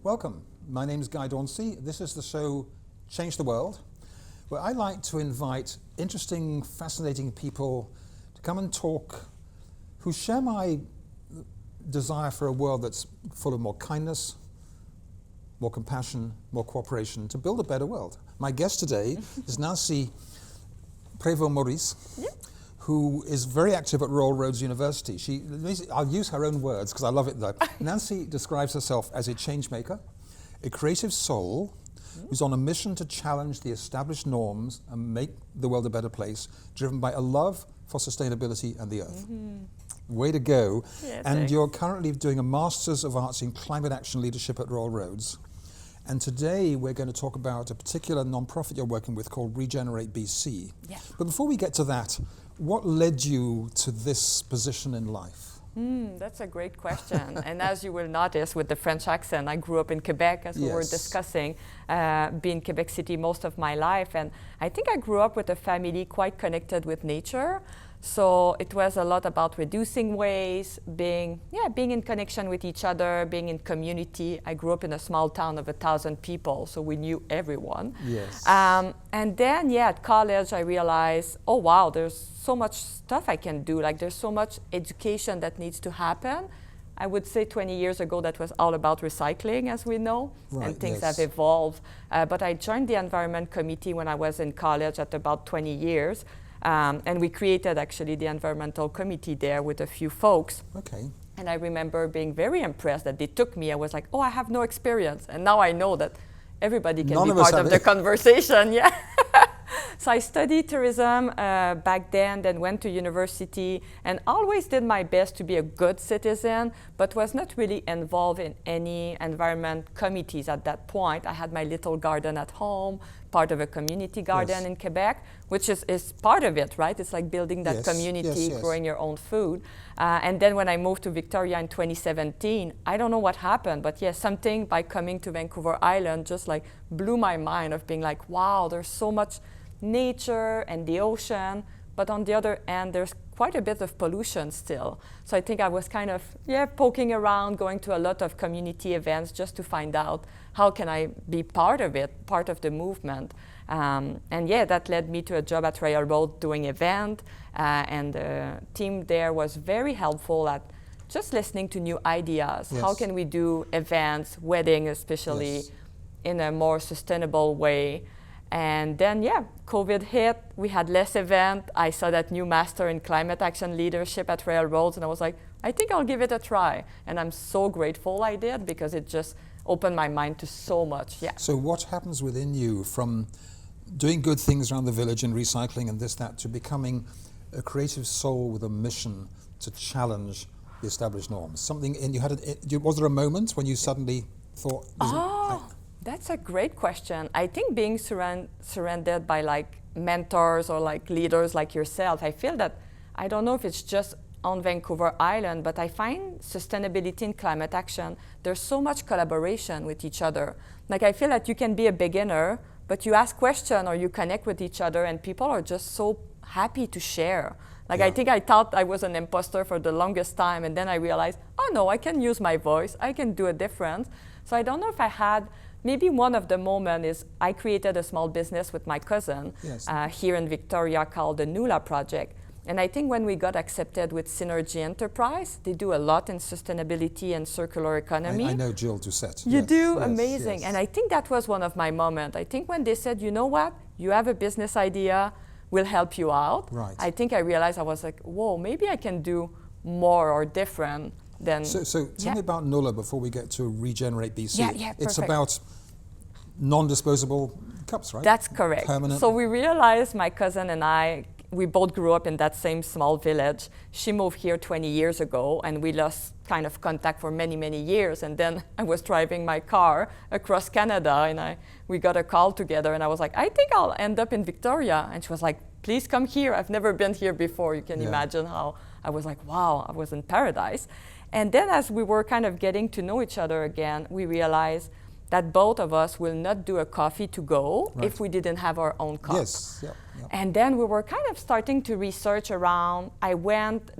Welcome. My name is Guy Dauncey. This is the show Change the World, where I like to invite interesting, fascinating people to come and talk who share my desire for a world that's full of more kindness, more compassion, more cooperation, to build a better world. My guest today is Nancy Prevost-Maurice, who is very active at Royal Roads University. I'll use her own words because I love it though. Nancy describes herself as a change maker, a creative soul who's on a mission to challenge the established norms and make the world a better place, driven by a love for sustainability and the earth. Way to go. Yeah, and thanks. You're currently doing a Masters of Arts in Climate Action Leadership at Royal Roads. And today we're going to talk about a particular non-profit you're working with called Regenerate BC. Yeah. But before we get to that, what led you to this position in life? That's a great question. And as you will notice with the French accent, I grew up in Quebec, as we were Yes. discussing, being Quebec City most of my life. And I think I grew up with a family quite connected with nature. So it was a lot about reducing waste, being in connection with each other, being in community. I grew up in a small town of 1,000 people, so we knew everyone. Yes. And then, at college, I realized, oh wow, there's so much stuff I can do. Like there's so much education that needs to happen. I would say 20 years ago, that was all about recycling, as we know, Right, and things yes. have evolved. But I joined the environment committee when I was in college at about 20 years. And we created actually the environmental committee there with a few folks. Okay. And I remember being very impressed that they took me. I was like, oh, I have no experience. And now I know that everybody can None be of us part have of the it. conversation. Yeah. So I studied tourism back then went to university and always did my best to be a good citizen, but was not really involved in any environment committees at that point. I had my little garden at home, part of a community garden Yes. in Quebec, which is part of it, right? It's like building that Yes, community, yes. growing your own food. And then when I moved to Victoria in 2017, I don't know what happened, but something by coming to Vancouver Island just like blew my mind of being like, wow, there's so much nature and the ocean, but on the other end, there's quite a bit of pollution still. So I think I was kind of, poking around, going to a lot of community events just to find out how can I be part of it, part of the movement. And that led me to a job at Royal Road doing event, and the team there was very helpful at just listening to new ideas. Yes. How can we do events, wedding especially, Yes. in a more sustainable way? And then, COVID hit. We had less event. I saw that new master in climate action leadership at Royal Roads, and I was like, I think I'll give it a try. And I'm so grateful I did because it just opened my mind to so much. Yeah. So what happens within you from doing good things around the village and recycling and this, that, to becoming a creative soul with a mission to challenge the established norms? Something in you had. Was there a moment when you suddenly thought? That's a great question. I think being surrounded by like mentors or like leaders like yourself, I feel that, I don't know if it's just on Vancouver Island, but I find sustainability and climate action, there's so much collaboration with each other. Like I feel that you can be a beginner, but you ask questions or you connect with each other and people are just so happy to share. Like I think I thought I was an imposter for the longest time, and then I realized, oh no, I can use my voice, I can do a difference. So I don't know if I had, maybe one of the moments is I created a small business with my cousin here in Victoria called the Nula Project. And I think when we got accepted with Synergy Enterprise, they do a lot in sustainability and circular economy. I know Jill Doucette. You Yes, do? yes, Amazing. yes. And I think that was one of my moments. I think when they said, you know what, you have a business idea, we'll help you out. Right. I think I realized I was like, whoa, maybe I can do more or different than... So tell me about Nula before we get to Regenerate BC. Yeah, It's perfect. about non-disposable cups, right? That's correct. Permanent. So we realized, my cousin and I, we both grew up in that same small village. She moved here 20 years ago, and we lost kind of contact for many, many years. And then I was driving my car across Canada, and we got a call together, and I was like, I think I'll end up in Victoria. And she was like, please come here. I've never been here before. You can imagine how I was like, wow, I was in paradise. And then as we were kind of getting to know each other again, we realized that both of us will not do a coffee to go Right. if we didn't have our own cup. Yes. Yep. Yep. And then we were kind of starting to research around.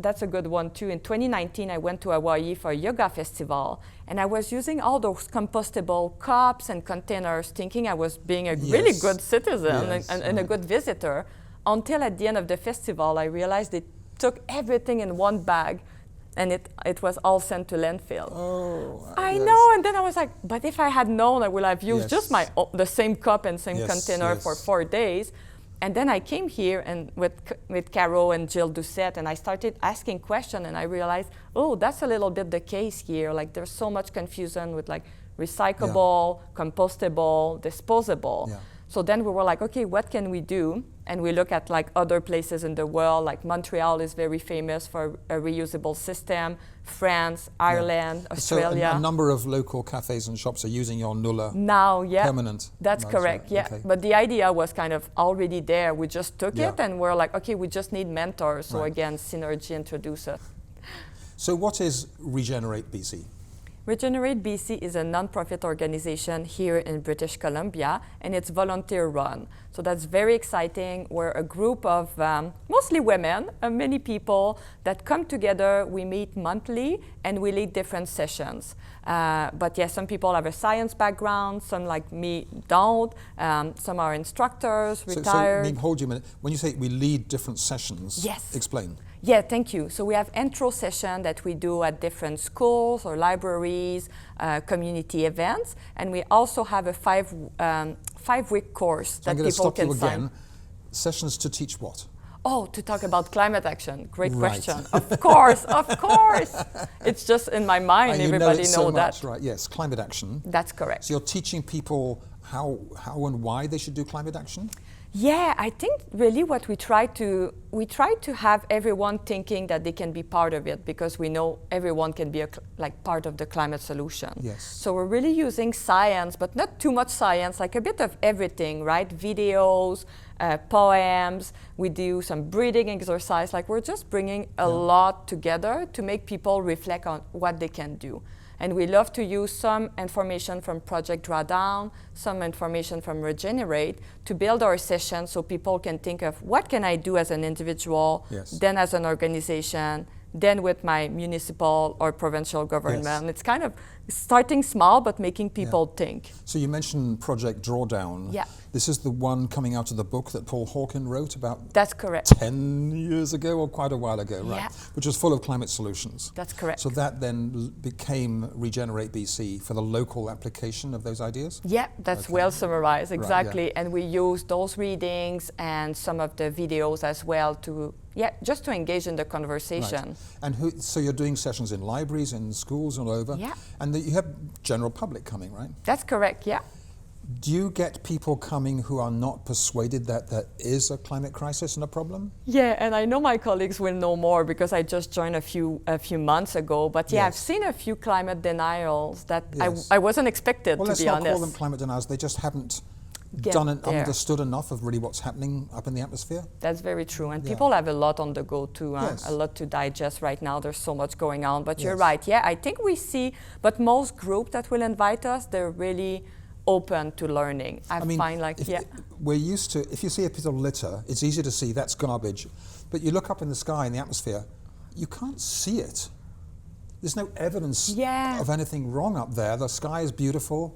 That's a good one too. In 2019, I went to Hawaii for a yoga festival, and I was using all those compostable cups and containers, thinking I was being a really good citizen Yes, and a good visitor, until at the end of the festival, I realized they took everything in one bag, and it was all sent to landfill. Oh, I yes. know, and then I was like, but if I had known, I would have used Yes. just the same cup and same Yes, container yes. for 4 days. And then I came here and with Caro and Jill Doucette, and I started asking questions, and I realized, oh, that's a little bit the case here. Like, there's so much confusion with like recyclable, compostable, disposable. Yeah. So then we were like, okay, what can we do? And we look at like other places in the world, like Montreal is very famous for a reusable system, France, Ireland, Australia. So a number of local cafes and shops are using your Nulla Now, yeah, permanent. that's Nice, correct. right, Yeah, okay. but the idea was kind of already there. We just took Yeah. it, and we're like, okay, we just need mentors. So Right. again, synergy introducer. So what is Regenerate BC? Regenerate BC is a non-profit organization here in British Columbia, and it's volunteer-run. So that's very exciting. We're a group of mostly women, many people that come together. We meet monthly, and we lead different sessions. But yes, some people have a science background, some like me don't. Some are instructors, retired. So hold you a minute. When you say we lead different sessions, Yes. explain. Yeah, thank you. So we have intro session that we do at different schools or libraries, community events, and we also have a 5-week course So that I'm going to people stop can you sign. again. Sessions to teach what? Oh, to talk about climate action. Great Right. question. Of course, of course. It's just in my mind. And you Everybody know it so that. much, right? Yes, climate action. That's correct. So you're teaching people how and why they should do climate action? Yeah, I think really what we try to have everyone thinking that they can be part of it, because we know everyone can be part of the climate solution. Yes. So we're really using science, but not too much science, like a bit of everything, right? Videos, poems. We do some breathing exercise. Like, we're just bringing a lot together to make people reflect on what they can do. And we love to use some information from Project Drawdown, some information from Regenerate to build our session, so people can think of what can I do as an individual, Yes. then as an organization, then with my municipal or provincial government. Yes. It's kind of starting small, but making people think. So you mentioned Project Drawdown. Yeah. This is the one coming out of the book that Paul Hawken wrote about That's correct. 10 years ago, or quite a while ago, right? Yeah. Which was full of climate solutions. That's correct. So that then became Regenerate BC for the local application of those ideas? Yeah, that's Okay. well summarized, exactly. yeah. And we use those readings and some of the videos as well to, just to engage in the conversation. Right. And so you're doing sessions in libraries, in schools all over? Yeah. And you have general public coming, right? That's correct, yeah. Do you get people coming who are not persuaded that there is a climate crisis and a problem? Yeah, and I know my colleagues will know more because I just joined a few months ago. But yeah, I've Yes. seen a few climate denials that Yes. I wasn't expected, Well, to let's be not honest. call them climate deniers. They just haven't Get there. understood enough of really what's happening up in the atmosphere. That's very true. And Yeah. people have a lot on the go too, Yes. a lot to digest right now. There's so much going on. But you're Yes. right. Yeah, I think we see, but most groups that will invite us, they're really open to learning. I find we're used to, if you see a piece of litter, it's easy to see that's garbage. But you look up in the sky, in the atmosphere, you can't see it. There's no evidence Yeah. of anything wrong up there. The sky is beautiful.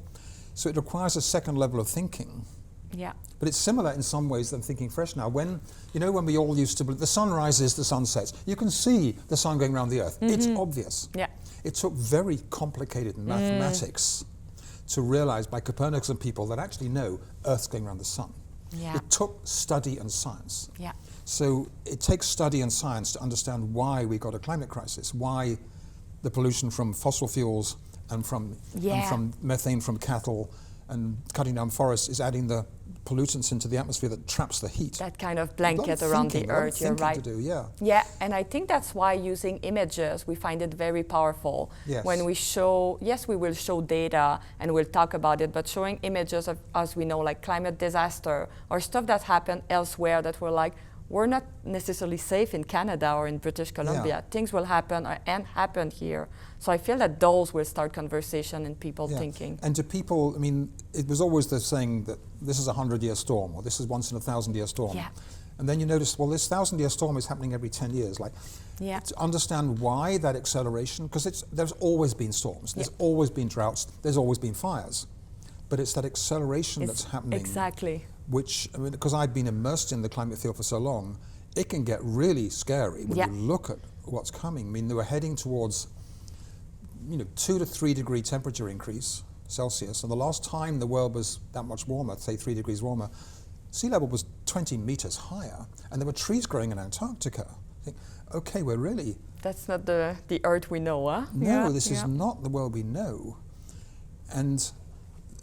So it requires a second level of thinking. Yeah. But it's similar in some ways than Thinking Fresh now. When we all used to, the sun rises, the sun sets. You can see the sun going around the earth. It's obvious. Yeah. It took very complicated mathematics to realize by Copernicus and people that actually know Earth's going around the sun. Yeah. It took study and science. Yeah. So it takes study and science to understand why we got a climate crisis, why the pollution from fossil fuels and from methane from cattle and cutting down forests is adding the pollutants into the atmosphere that traps the heat. That kind of blanket around the earth, you're right. To do, yeah. Yeah, and I think that's why using images, we find it very powerful. Yes. When we show, we will show data and we'll talk about it, but showing images of, as we know, like climate disaster or stuff that happened elsewhere that we're like, we're not necessarily safe in Canada or in British Columbia. Yeah. Things will happen and happen here. So I feel that those will start conversation and people thinking. And to people, I mean, it was always the saying that this is a 100-year storm, or this is once in a 1,000-year storm. Yeah. And then you notice, well, this 1,000-year storm is happening every 10 years. Like, to understand why that acceleration, because there's always been storms, there's always been droughts, there's always been fires. But it's that acceleration that's happening. Exactly. Which, I mean, because I've been immersed in the climate field for so long, it can get really scary when you look at what's coming. I mean, they were heading towards, 2 to 3 degree temperature increase, Celsius. And the last time the world was that much warmer, say 3 degrees warmer, sea level was 20 meters higher. And there were trees growing in Antarctica. I think, okay, we're really... That's not the Earth we know, huh? No, this is not the world we know. And...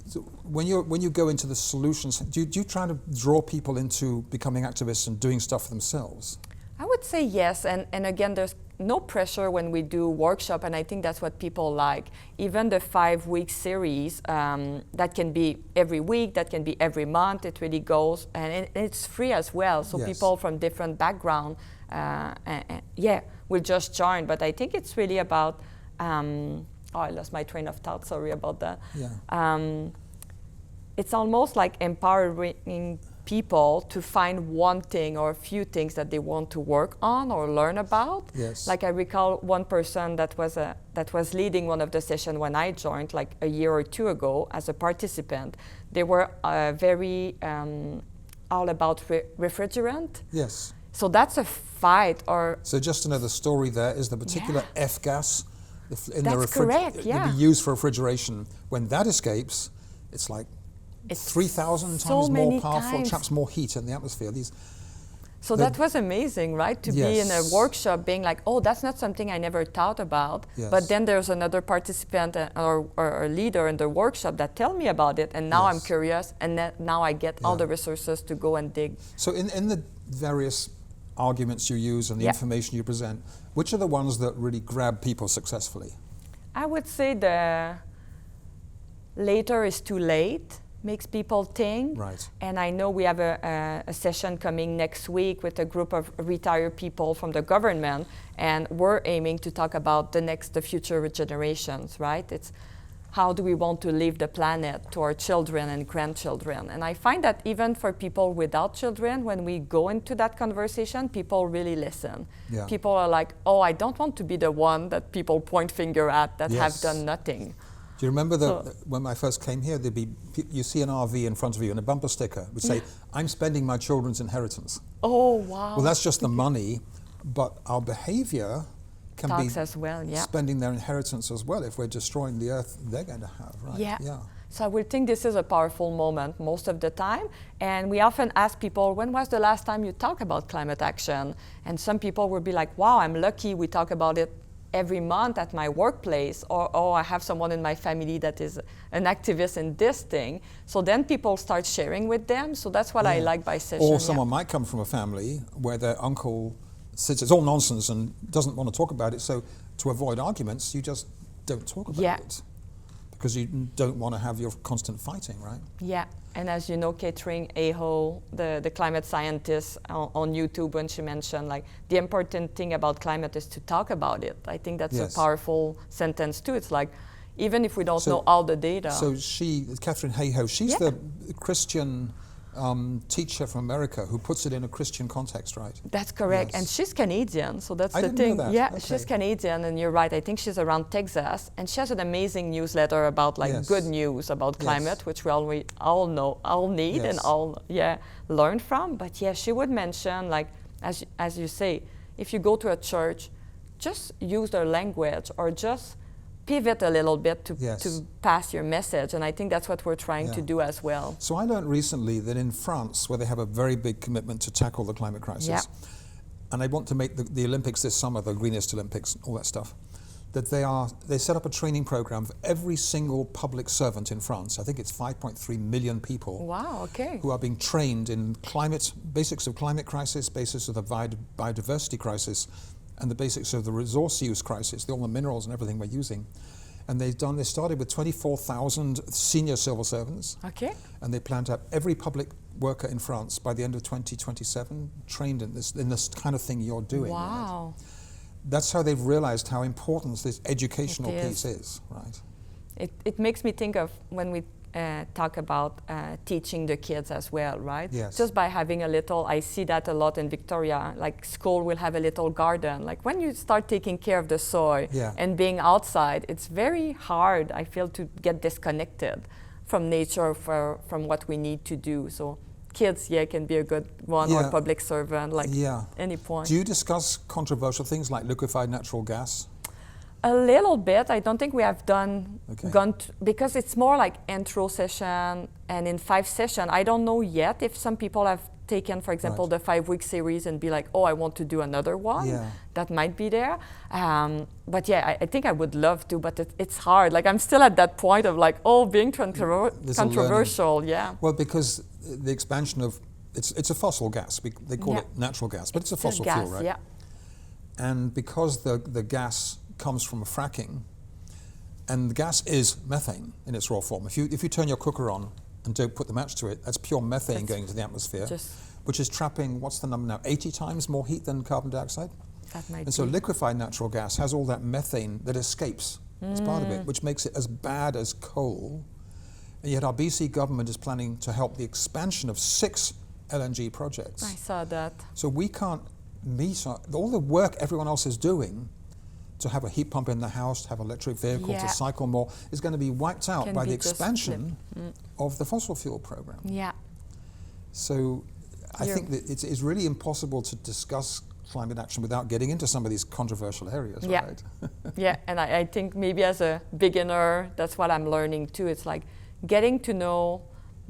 So when you go into the solutions, do you try to draw people into becoming activists and doing stuff for themselves? I would say yes, and again, there's no pressure when we do workshop, and I think that's what people like. Even the 5-week series, that can be every week, that can be every month, it really goes, and it's free as well, so people from different backgrounds, will just join, but I think it's really about, I lost my train of thought, sorry about that. Yeah. It's almost like empowering people to find one thing or a few things that they want to work on or learn about. Yes. Like I recall one person that was leading one of the sessions when I joined, like a year or two ago as a participant. They were very all about refrigerant. Yes. So that's a fight. Or so just another story there is the particular F gas. That's correct, It be used for refrigeration. When that escapes, it's like 3,000 times more powerful, traps more heat in the atmosphere. So that was amazing, right? To be in a workshop being like, oh, that's not something I never thought about. Yes. But then there's another participant or a leader in the workshop that tell me about it. And now I'm curious. And now I get all the resources to go and dig. So in the various arguments you use and the information you present, which are the ones that really grab people successfully? I would say the later is too late makes people think. Right. And I know we have a session coming next week with a group of retired people from the government, and we're aiming to talk about the future generations, right? It's how do we want to leave the planet to our children and grandchildren? And I find that even for people without children, when we go into that conversation, people really listen. Yeah. People are like, oh, I don't want to be the one that people point finger at that have done nothing. Do you remember when I first came here, you see an RV in front of you and a bumper sticker would say, I'm spending my children's inheritance. Oh, wow. Well, that's just the money, but our behavior can be as well, spending their inheritance as well. If we're destroying the earth they're going to have, right? Yeah. So I would think this is a powerful moment most of the time. And we often ask people, when was the last time you talked about climate action? And some people will be like, wow, I'm lucky we talk about it every month at my workplace, or I have someone in my family that is an activist in this thing. So then people start sharing with them. So that's what I like by session. Or someone might come from a family where their uncle says it's all nonsense and doesn't want to talk about it. So to avoid arguments, you just don't talk about it. Because you don't want to have your constant fighting, right? Yeah, and as you know, Catherine Aho, the climate scientist on YouTube, when she mentioned like the important thing about climate is to talk about it. I think that's a powerful sentence too. It's like, even if we don't know all the data. So Catherine Aho, she's the Christian teacher from America who puts it in a Christian context, right? That's correct, and she's Canadian, so that's I the didn't thing. know that. Yeah, she's Canadian, and you're right. I think she's around Texas, and she has an amazing newsletter about like good news about climate, which we all need, and all learn from. But she would mention like, as you say, if you go to a church, just use their language or just pivot a little bit to pass your message, and I think that's what we're trying to do as well. So I learned recently that in France, where they have a very big commitment to tackle the climate crisis, and they want to make the Olympics this summer, the greenest Olympics, all that stuff, that they set up a training program for every single public servant in France. I think it's 5.3 million people. Wow, okay. Who are being trained in basics of climate crisis, basics of the biodiversity crisis, and the basics of the resource use crisis, all the minerals and everything we're using. And they started with 24,000 senior civil servants. Okay. And they plan to have every public worker in France by the end of 2027 trained in this kind of thing you're doing. Wow. Right? That's how they've realized how important this educational piece is, right? It makes me think of when we talk about teaching the kids as well, right? Yes. Just by having a little, I see that a lot in Victoria, like school will have a little garden. Like when you start taking care of the soil and being outside, it's very hard, I feel, to get disconnected from nature, from what we need to do. So kids, can be a good one, or public servant, like any point. Do you discuss controversial things like liquefied natural gas? A little bit. I don't think we have because it's more like intro session, and in 5 sessions, I don't know yet if some people have taken, for example, the 5-week series and be like, oh, I want to do another one. Yeah. That might be there. But I think I would love to, but it's hard. Like I'm still at that point of like, being controversial. Yeah. Well, because the expansion of, it's a fossil gas. They call it natural gas, but it's a fossil fuel, right? Yeah. And because the gas comes from fracking, and the gas is methane in its raw form. If you turn your cooker on and don't put the match to it, that's pure methane going into the atmosphere, which is trapping, what's the number now, 80 times more heat than carbon dioxide? That might and so liquefied natural gas has all that methane that escapes as part of it, which makes it as bad as coal. And yet our BC government is planning to help the expansion of 6 LNG projects. I saw that. So we can't meet all the work everyone else is doing to have a heat pump in the house, to have electric vehicles, to cycle more, is going to be wiped out by the expansion of the fossil fuel program. Yeah. So I think that it's really impossible to discuss climate action without getting into some of these controversial areas, right? Yeah, and I think maybe as a beginner, that's what I'm learning too. It's like getting to know,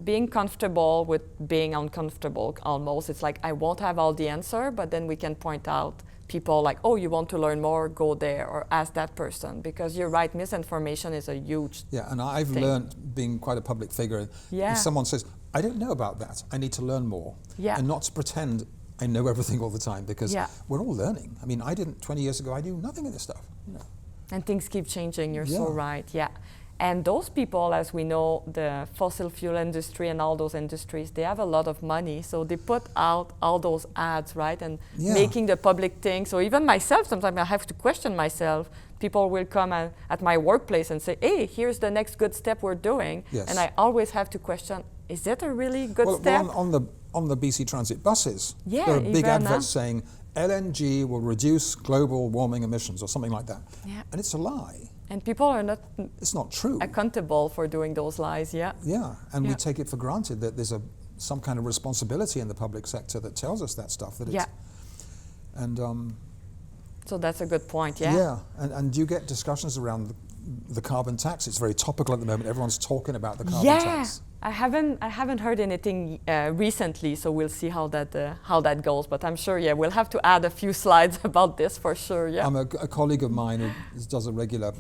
being comfortable with being uncomfortable almost. It's like I won't have all the answer, but then we can point out people like, oh, you want to learn more, go there, or ask that person. Because you're right, misinformation is a huge and I've learned, being quite a public figure, if someone says, I don't know about that, I need to learn more. And not to pretend I know everything all the time, because we're all learning. I mean, 20 years ago, I knew nothing of this stuff. And things keep changing, you're so right, And those people, as we know, the fossil fuel industry and all those industries, they have a lot of money. So they put out all those ads, right? And making the public think. So even myself, sometimes I have to question myself. People will come at my workplace and say, hey, here's the next good step we're doing. And I always have to question, is that a really good step? Well, on the BC Transit buses, there are big adverts saying, LNG will reduce global warming emissions or something like that. And it's a lie. And people are not. It's not true. Accountable for doing those lies. And we take it for granted that there's some kind of responsibility in the public sector that tells us that stuff. So that's a good point. And do you get discussions around the carbon tax? It's very topical at the moment. Everyone's talking about the carbon tax. I haven't heard anything recently, so we'll see how that goes. But I'm sure, we'll have to add a few slides about this for sure. A colleague of mine who does a regular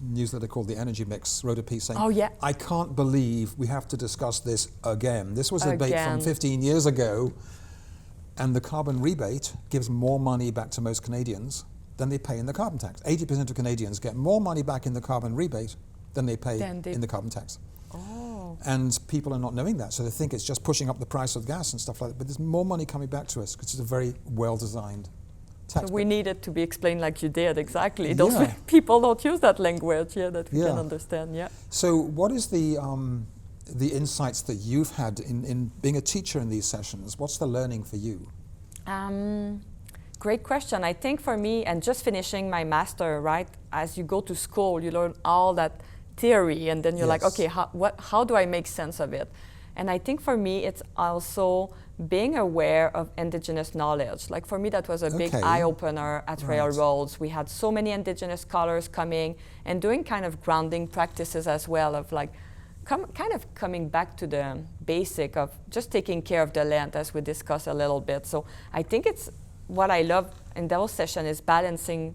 newsletter called The Energy Mix wrote a piece saying, I can't believe we have to discuss this again. This was a debate from 15 years ago, and the carbon rebate gives more money back to most Canadians than they pay in the carbon tax. 80% of Canadians get more money back in the carbon rebate than they pay in the carbon tax. And people are not knowing that, so they think it's just pushing up the price of gas and stuff like that. But there's more money coming back to us because it's a very well-designed tax. So we need it to be explained like you did, exactly. Those people don't use that language, that we can understand. So what is the insights that you've had in being a teacher in these sessions? What's the learning for you? Great question. I think for me, and just finishing my master, right? As you go to school, you learn all that theory, and then you're like, okay, how do I make sense of it? And I think for me, it's also being aware of Indigenous knowledge. Like for me, that was a big eye-opener at Railroads. We had so many Indigenous scholars coming and doing kind of grounding practices as well, of like kind of coming back to the basic of just taking care of the land, as we discussed a little bit. So I think it's what I love in those sessions is balancing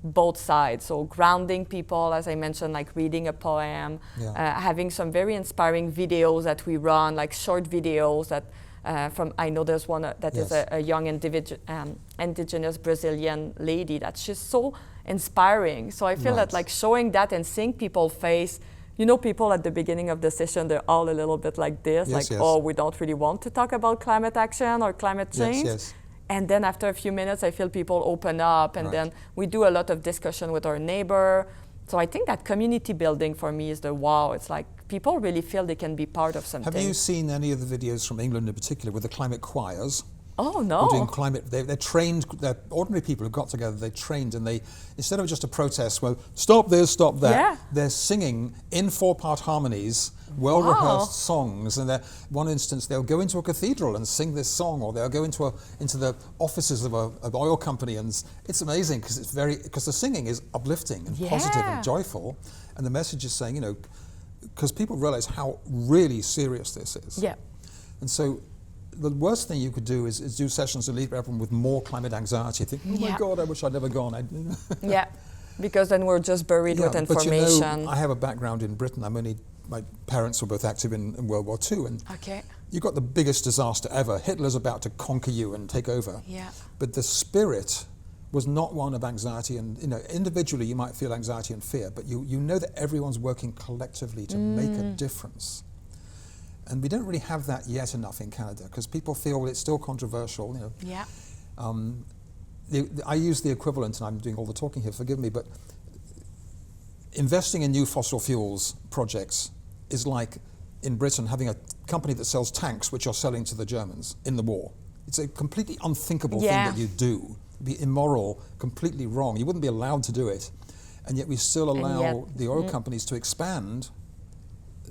both sides. So grounding people, as I mentioned, like reading a poem, having some very inspiring videos that we run, like short videos that I know there's one that is Yes. a young indigenous Brazilian lady that she's so inspiring. So I feel that like showing that and seeing people face, you know, people at the beginning of the session, they're all a little bit like this, Yes, like, yes. oh, we don't really want to talk about climate action or climate change. Yes, yes. And then after a few minutes, I feel people open up, and Right. then we do a lot of discussion with our neighbor. So I think that community building for me is the wow. It's like people really feel they can be part of something. Have you seen any of the videos from England in particular with the climate choirs? Oh, Who no. are doing climate, they're trained, they're ordinary people who got together, they trained, and they, instead of just a protest, well, stop this, stop that, Yeah. they're singing in 4-part harmonies, well-rehearsed songs, and one instance they'll go into a cathedral and sing this song, or they'll go into the offices of an oil company, and it's amazing because the singing is uplifting and positive Yeah. and joyful, and the message is saying, you know, because people realize how really serious this is. Yeah. And so the worst thing you could do is do sessions that leave everyone with more climate anxiety. Think, oh my Yeah. God, I wish I'd never gone. Yeah, because then we're just buried with But you information. know, I have a background in Britain. My parents were both active in World War II, and Okay. you got the biggest disaster ever. Hitler's about to conquer you and take over. Yeah. But the spirit was not one of anxiety, and you know, individually you might feel anxiety and fear, but you know that everyone's working collectively to make a difference. And we don't really have that yet enough in Canada, because people feel it's still controversial. You know, Yeah. I use the equivalent, and I'm doing all the talking here, forgive me, but investing in new fossil fuels projects is like in Britain having a company that sells tanks which you're selling to the Germans in the war. It's a completely unthinkable thing that you do. It'd be immoral, completely wrong. You wouldn't be allowed to do it. And yet we still allow the oil companies to expand,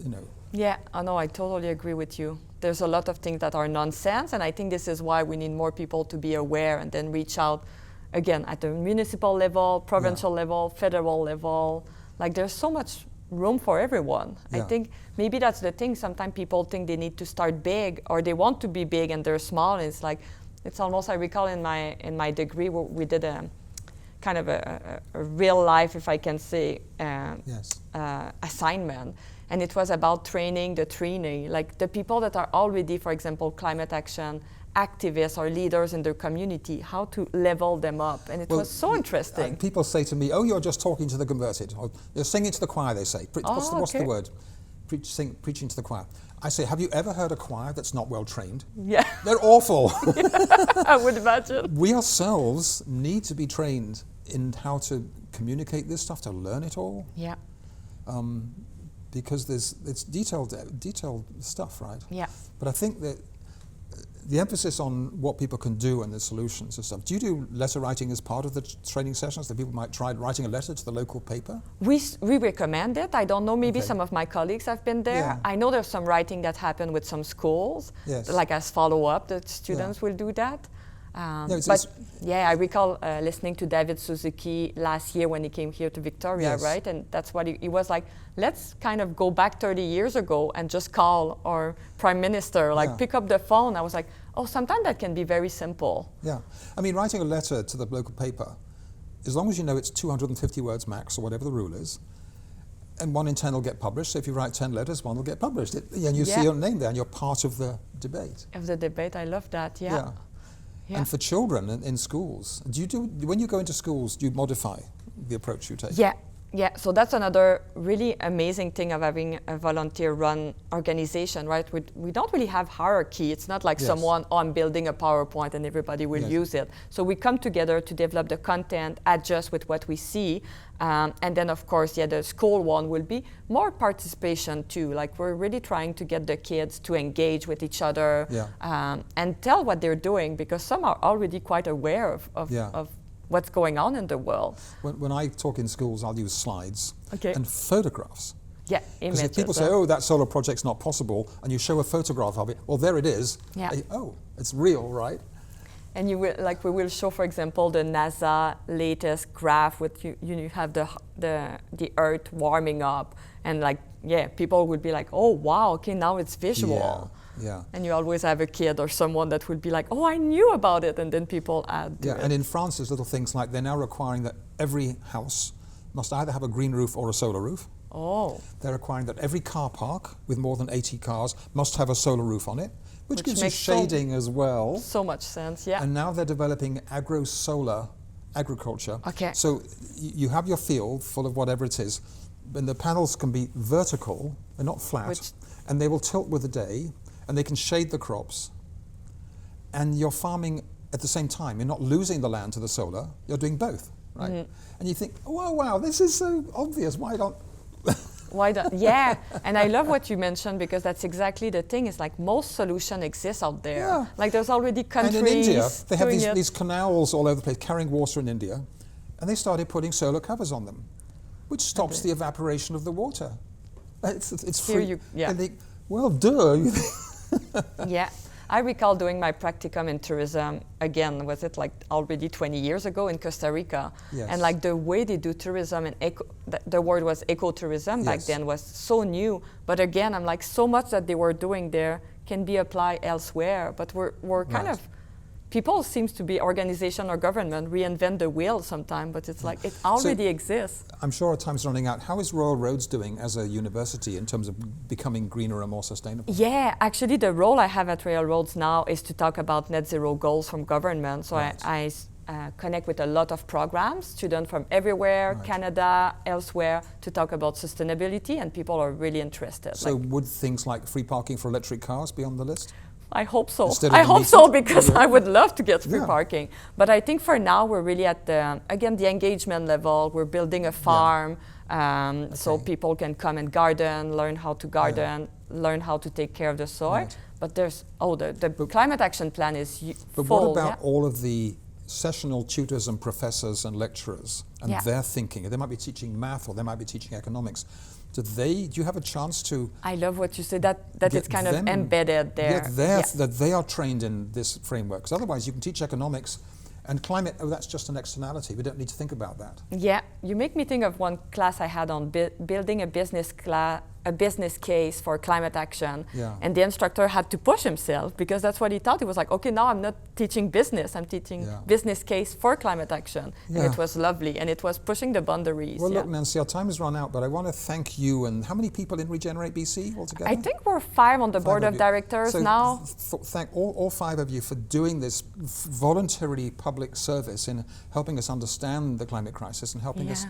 you know. Yeah, I know, I totally agree with you. There's a lot of things that are nonsense, and I think this is why we need more people to be aware and then reach out, again, at the municipal level, provincial level, federal level. Like, there's so much room for everyone. I think maybe that's the thing. Sometimes people think they need to start big, or they want to be big and they're small, and it's like, it's almost, I recall in my degree, we did a kind of a real life, if I can say, assignment. And it was about training the trainee, like the people that are already, for example, climate action activists or leaders in their community, how to level them up. And it was so interesting. People say to me, oh, you're just talking to the converted. Or you're singing to the choir, they say. What's the word? Preaching to the choir. I say, have you ever heard a choir that's not well trained? Yeah. They're awful. I would imagine. We ourselves need to be trained in how to communicate this stuff, to learn it all. Yeah. Because it's detailed stuff, right? Yeah. But I think that the emphasis on what people can do and the solutions and stuff. Do you do letter writing as part of the training sessions, that people might try writing a letter to the local paper? We recommend it. I don't know, maybe some of my colleagues have been there. Yeah. I know there's some writing that happened with some schools. Yes. Like as follow-up, the students will do that. I recall listening to David Suzuki last year when he came here to Victoria, right? And that's what he was like, let's kind of go back 30 years ago and just call our prime minister, pick up the phone. I was like, oh, sometimes that can be very simple. Yeah. I mean, writing a letter to the local paper, as long as you know it's 250 words max or whatever the rule is, and 1 in 10 will get published. So if you write 10 letters, 1 will get published. And you see your name there and you're part of the debate. Of the debate, I love that, yeah. And for children in schools, when you go into schools, do you modify the approach you take? Yeah, so that's another really amazing thing of having a volunteer-run organization, right? We don't really have hierarchy. It's not like I'm building a PowerPoint and everybody will use it. So we come together to develop the content, adjust with what we see, and then of course, the school one will be more participation too. Like we're really trying to get the kids to engage with each other and tell what they're doing, because some are already quite aware of what's going on in the world. When I talk in schools, I'll use slides and photographs. Yeah, because if people say, oh, that solar project's not possible, and you show a photograph of it, well, there it is. Yeah. Oh, it's real, right? And we will show, for example, the NASA latest graph with you have the Earth warming up, and people would be like, oh wow, okay, now it's visual. Yeah. And you always have a kid or someone that would be like, oh, I knew about it, and then people add to it. And in France, there's little things like they're now requiring that every house must either have a green roof or a solar roof. Oh. They're requiring that every car park with more than 80 cars must have a solar roof on it. Which gives you makes shading as well. So much sense, yeah. And now they're developing agro-solar agriculture. Okay. So you have your field full of whatever it is, and the panels can be vertical, they're not flat, and they will tilt with the day, and they can shade the crops. And you're farming at the same time. You're not losing the land to the solar, you're doing both, right? Mm-hmm. And you think, oh, wow, this is so obvious, why don't... Why don't, yeah, and I love what you mentioned, because that's exactly the thing, is like most solution exists out there. Yeah. Like there's already countries. And in India, they have these canals all over the place carrying water in India, and they started putting solar covers on them, which stops the evaporation of the water. It's free. Yeah. And they, well, duh. Yeah. I recall doing my practicum in tourism, again, was it like already 20 years ago in Costa Rica? Yes. And like the way they do tourism, and the word was ecotourism back then, was so new. But again, I'm like, so much that they were doing there can be applied elsewhere. But we're kind of, people seems to be, organization or government, reinvent the wheel sometime, but it's like, it already exists. I'm sure our time's running out. How is Royal Roads doing as a university in terms of becoming greener and more sustainable? Yeah, actually the role I have at Royal Roads now is to talk about net zero goals from government. So I connect with a lot of programs, students from everywhere, Canada, elsewhere, to talk about sustainability, and people are really interested. So would things like free parking for electric cars be on the list? I hope so. I hope so, because I would love to get free parking. But I think for now we're really at the, again, the engagement level. We're building a farm so people can come and garden, learn how to garden, learn how to take care of the soil. Right. But there's, the climate action plan is full. But what about all of the sessional tutors and professors and lecturers and their thinking? They might be teaching math, or they might be teaching economics. Do you have a chance to... I love what you said, that it's kind of embedded there. That they are trained in this framework. Because otherwise you can teach economics and climate, that's just an externality. We don't need to think about that. Yeah, you make me think of one class I had on building a business case for climate action. Yeah. And the instructor had to push himself, because that's what he thought. He was like, okay, now I'm not teaching business, I'm teaching business case for climate action. Yeah. And it was lovely, and it was pushing the boundaries. Well, look, Nancy, our time has run out, but I want to thank you. And how many people in Regenerate BC altogether? I think we're 5 on the board of directors now. Thank all 5 of you for doing this voluntarily public service in helping us understand the climate crisis and helping us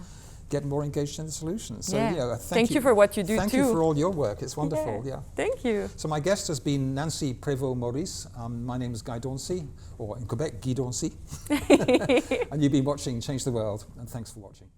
get more engaged in the solutions. So, thank you for what you do Thank you for all your work. It's wonderful. Thank you. So my guest has been Nancy Prevost-Maurice. My name is Guy Dauncey, or in Quebec, Guy Dauncey. And you've been watching Change the World, and thanks for watching.